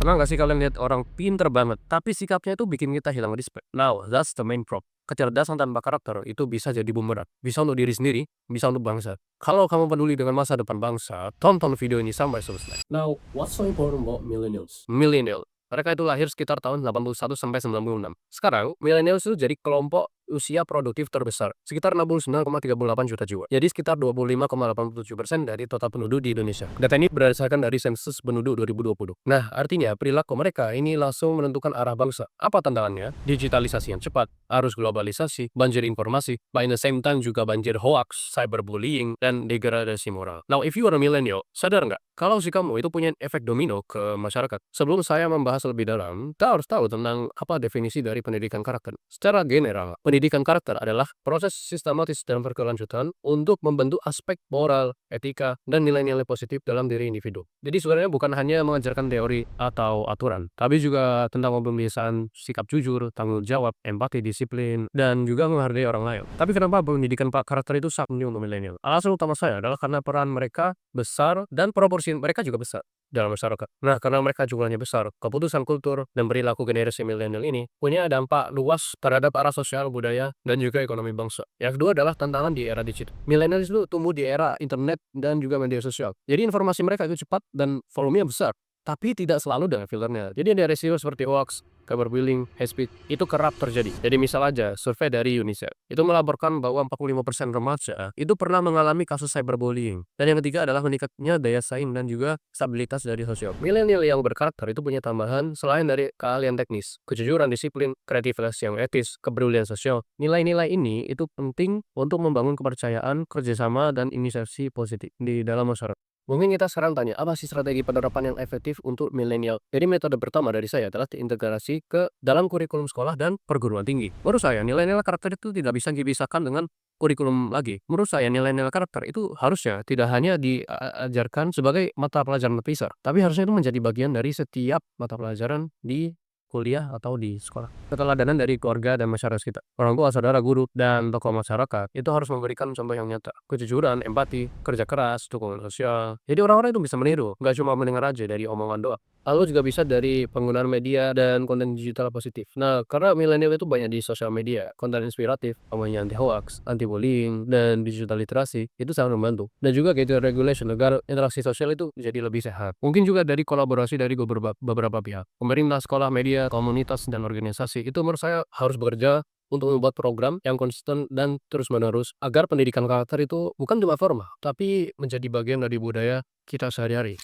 Pernah nggak sih kalian lihat orang pinter banget, tapi sikapnya itu bikin kita hilang respect? Now, that's the main problem. Kecerdasan tanpa karakter itu bisa jadi bumerang. Bisa untuk diri sendiri, bisa untuk bangsa. Kalau kamu peduli dengan masa depan bangsa, tonton video ini sampai selesai. Now, what's so important about millennials? Millennial. Mereka itu lahir sekitar tahun 81 sampai 96. Sekarang, millennials itu jadi kelompok usia produktif terbesar, sekitar 69,38 juta jiwa. Jadi sekitar 25,87% dari total penduduk di Indonesia. Data ini berdasarkan dari sensus penduduk 2020. Nah, artinya perilaku mereka ini langsung menentukan arah bangsa. Apa tantangannya? Digitalisasi yang cepat, arus globalisasi, banjir informasi, but in the same time juga banjir hoax, cyberbullying, dan degradasi moral. Now, if you are a millennial, sadar nggak kalau sikapmu itu punya efek domino ke masyarakat? Sebelum saya membahas lebih dalam, kita harus tahu tentang apa definisi dari pendidikan karakter. Secara general, pendidikan karakter adalah proses sistematis dan berkelanjutan untuk membentuk aspek moral, etika, dan nilai-nilai positif dalam diri individu. Jadi sebenarnya bukan hanya mengajarkan teori atau aturan, tapi juga tentang pembiasaan sikap jujur, tanggung jawab, empati, disiplin, dan juga menghargai orang lain. Tapi kenapa pendidikan karakter itu sangat penting untuk milenial? Alasan utama saya adalah karena peran mereka besar dan proporsi mereka juga besar dalam masyarakat. Nah, karena mereka jumlahnya besar, keputusan kultur dan perilaku generasi milenial ini punya dampak luas terhadap arah sosial, budaya, dan juga ekonomi bangsa. Yang kedua adalah tantangan di era digital. Milenial itu tumbuh di era internet dan juga media sosial. Jadi informasi mereka itu cepat dan volumenya besar, tapi tidak selalu dengan filternya. Jadi ada resiko seperti hoax, cyberbullying, hate speech, itu kerap terjadi. Jadi misal aja, survei dari UNICEF, itu melaporkan bahwa 45% remaja itu pernah mengalami kasus cyberbullying. Dan yang ketiga adalah meningkatnya daya saing dan juga stabilitas dari sosial. Milenial yang berkarakter itu punya tambahan selain dari keahlian teknis, kejujuran, disiplin, kreativitas yang etis, kepedulian sosial. Nilai-nilai ini itu penting untuk membangun kepercayaan, kerjasama, dan inisiasi positif di dalam masyarakat. Mungkin kita sekarang tanya, apa sih strategi penerapan yang efektif untuk milenial? Jadi metode pertama dari saya adalah integrasi ke dalam kurikulum sekolah dan perguruan tinggi. Menurut saya, nilai-nilai karakter itu tidak bisa dipisahkan dengan kurikulum lagi. Menurut saya, nilai-nilai karakter itu harusnya tidak hanya diajarkan sebagai mata pelajaran terpisah, tapi harusnya itu menjadi bagian dari setiap mata pelajaran di kuliah atau di sekolah. Keteladanan dari keluarga dan masyarakat kita. Orang tua, saudara, guru, dan tokoh masyarakat itu harus memberikan contoh yang nyata. Kejujuran, empati, kerja keras, dukungan sosial. Jadi orang-orang itu bisa meniru, nggak cuma mendengar aja dari omongan doang. Lalu juga bisa dari penggunaan media dan konten digital positif. Nah, karena milenial itu banyak di sosial media, konten inspiratif, namanya anti hoax, anti bullying, dan digital literasi, itu sangat membantu. Dan juga gitu regulation agar interaksi sosial itu jadi lebih sehat. Mungkin juga dari kolaborasi dari beberapa pihak. Pemerintah, sekolah, media, komunitas, dan organisasi itu menurut saya harus bekerja untuk membuat program yang konsisten dan terus-menerus agar pendidikan karakter itu bukan cuma formal, tapi menjadi bagian dari budaya kita sehari-hari.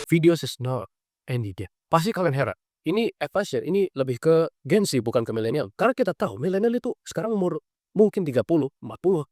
Videos is not any day. Pasti kalian heran. Ini advice ini lebih ke Gen Z bukan ke milenial. Karena kita tahu milenial itu sekarang umur mungkin 30, 40, 50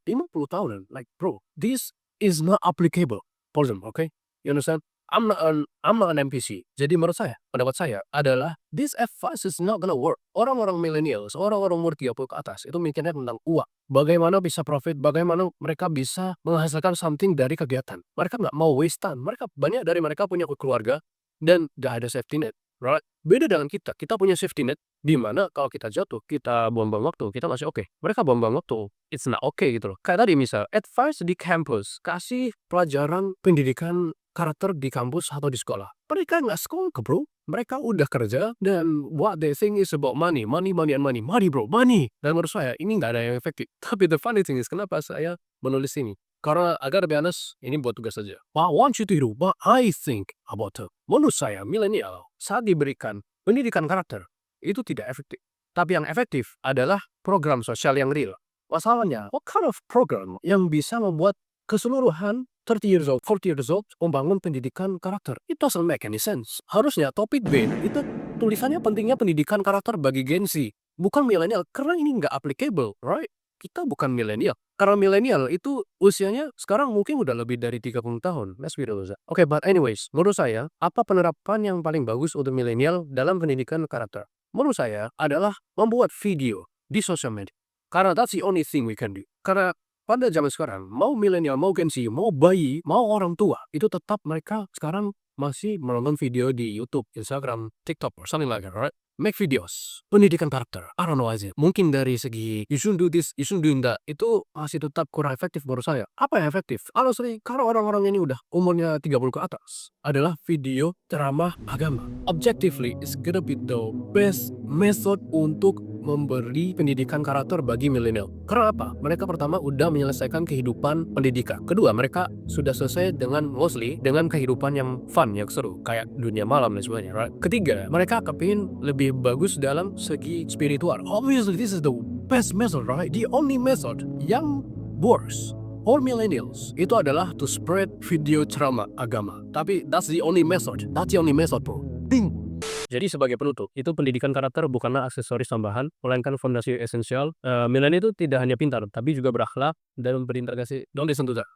tahunan. Like bro, this is not applicable for them, okay? You understand? I'm not an NPC. Jadi menurut saya, pendapat saya adalah this advice is not gonna work. Orang-orang millennials, orang-orang umur 30 ke atas itu mikirnya tentang uang. Bagaimana bisa profit, bagaimana mereka bisa menghasilkan something dari kegiatan. Mereka nggak mau waste time. Banyak dari mereka punya keluarga dan nggak ada safety net. Right? Beda dengan kita punya safety net di mana kalau kita jatuh, kita buang-buang waktu, kita masih oke. Mereka buang-buang waktu, it's not okay gitu loh. Kayak tadi misal, advice di kampus, kasih pelajaran pendidikan karakter di kampus atau di sekolah. Mereka nggak sekolah bro. Mereka udah kerja dan what they think is about money, money bro, money. Dan menurut saya ini nggak ada yang efektif. Tapi the funny thing is kenapa saya menulis ini? Karena agar lebih honest, ini buat tugas saja. I want you to hear what I think about it. Menurut saya, milenial saat diberikan pendidikan karakter itu tidak efektif. Tapi yang efektif adalah program sosial yang real. Masalahnya, what kind of program yang bisa membuat keseluruhan 30 years old, 40 years old membangun pendidikan karakter? It doesn't make any sense. Harusnya topik B itu tulisannya pentingnya pendidikan karakter bagi Gen Z, bukan milenial, karena ini nggak applicable, right? Kita bukan milenial. Karena milenial itu usianya sekarang mungkin udah lebih dari 30 tahun. Let's be real. Oke, but anyways, menurut saya, apa penerapan yang paling bagus untuk milenial dalam pendidikan karakter? Menurut saya adalah membuat video di sosial media. Karena that's the only thing we can do. Karena pada zaman sekarang, mau milenial, mau Gen Z, mau bayi, mau orang tua, itu tetap mereka sekarang masih menonton video di YouTube, Instagram, TikTok, or something like that, right? make videos, pendidikan karakter, I don't know aja. Mungkin dari segi you shouldn't do this, you shouldn't do that, itu masih tetap kurang efektif menurut saya. Apa yang efektif? Honestly, kalau orang-orang ini udah umurnya 30 ke atas, adalah video ceramah agama. Objectively, it's gonna be the best method untuk memberi pendidikan karakter bagi milenial. Karena apa? Mereka pertama udah menyelesaikan kehidupan pendidikan. Kedua, mereka sudah selesai dengan mostly dengan kehidupan yang fun, yang seru, kayak dunia malam dan sebagainya. Right? Ketiga, mereka kepingin lebih bagus dalam segi spiritual. Obviously, this is the best method, right? The only method yang works. All millennials itu adalah to spread video ceramah agama. Tapi that's the only method. That's the only method, bro. Ding. Jadi sebagai penutup, itu pendidikan karakter bukanlah aksesoris tambahan, melainkan fondasi esensial. Milenial itu tidak hanya pintar, tapi juga berakhlak dan berintegrasi. Don't listen to that.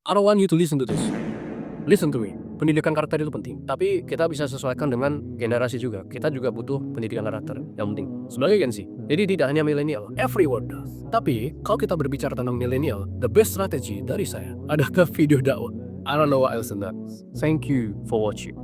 I don't want you to listen to this. Listen to me. Pendidikan karakter itu penting, tapi kita bisa sesuaikan dengan generasi juga. Kita juga butuh pendidikan karakter yang penting sebagai Gen Z. Jadi tidak hanya milenial, everyone does. Tapi kalau kita berbicara tentang milenial, the best strategy dari saya adalah video dakwah. I don't know what else than that. Thank you for watching.